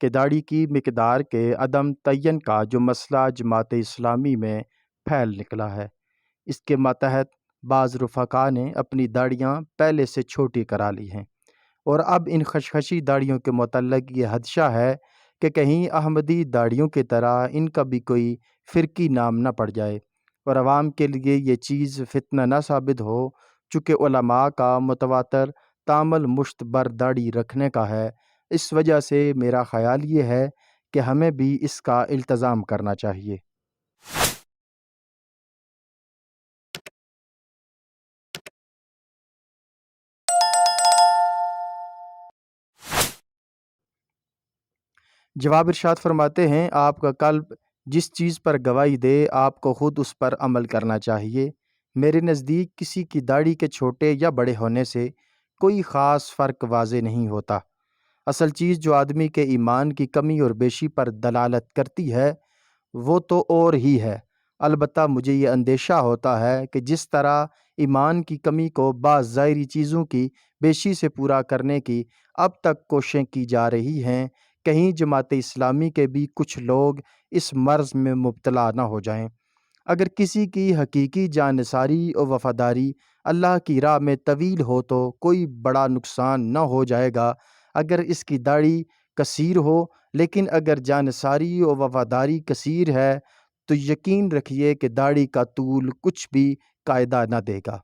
کہ داڑھی کی مقدار کے عدم تعین کا جو مسئلہ جماعت اسلامی میں پھیل نکلا ہے، اس کے ماتحت بعض رفقا نے اپنی داڑیاں پہلے سے چھوٹی کرا لی ہیں، اور اب ان خشخشی داڑیوں کے متعلق یہ خدشہ ہے کہ کہیں احمدی داڑیوں کی طرح ان کا بھی کوئی فرقی نام نہ پڑ جائے اور عوام کے لیے یہ چیز فتنہ نہ ثابت ہو، چونکہ علماء کا متواتر تعامل مشت بر داڑھی رکھنے کا ہے۔ اس وجہ سے میرا خیال یہ ہے کہ ہمیں بھی اس کا التزام کرنا چاہیے۔ جواب ارشاد فرماتے ہیں، آپ کا قلب جس چیز پر گواہی دے آپ کو خود اس پر عمل کرنا چاہیے۔ میرے نزدیک کسی کی داڑھی کے چھوٹے یا بڑے ہونے سے کوئی خاص فرق واضح نہیں ہوتا۔ اصل چیز جو آدمی کے ایمان کی کمی اور بیشی پر دلالت کرتی ہے وہ تو اور ہی ہے۔ البتہ مجھے یہ اندیشہ ہوتا ہے کہ جس طرح ایمان کی کمی کو بعض ظاہری چیزوں کی بیشی سے پورا کرنے کی اب تک کوششیں کی جا رہی ہیں، کہیں جماعت اسلامی کے بھی کچھ لوگ اس مرض میں مبتلا نہ ہو جائیں۔ اگر کسی کی حقیقی جانثاری اور وفاداری اللہ کی راہ میں طویل ہو تو کوئی بڑا نقصان نہ ہو جائے گا اگر اس کی داڑھی کثیر ہو، لیکن اگر جانثاری و وفاداری کثیر ہے تو یقین رکھیے کہ داڑھی کا طول کچھ بھی قاعدہ نہ دے گا،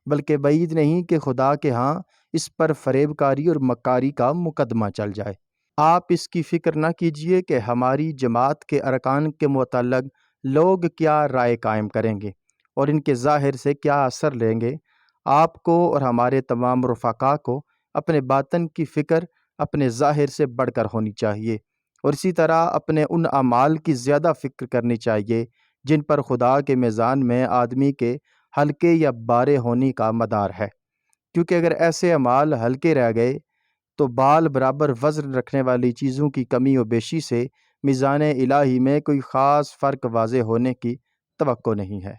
بلکہ بعید نہیں کہ خدا کے ہاں اس پر فریب کاری اور مکاری کا مقدمہ چل جائے۔ آپ اس کی فکر نہ کیجیے کہ ہماری جماعت کے ارکان کے متعلق لوگ کیا رائے قائم کریں گے اور ان کے ظاہر سے کیا اثر لیں گے۔ آپ کو اور ہمارے تمام رفقا کو اپنے باطن کی فکر اپنے ظاہر سے بڑھ کر ہونی چاہیے، اور اسی طرح اپنے ان اعمال کی زیادہ فکر کرنی چاہیے جن پر خدا کے میزان میں آدمی کے ہلکے یا بارے ہونے کا مدار ہے، کیونکہ اگر ایسے اعمال ہلکے رہ گئے تو بال برابر وزن رکھنے والی چیزوں کی کمی و بیشی سے میزان الہی میں کوئی خاص فرق واضح ہونے کی توقع نہیں ہے۔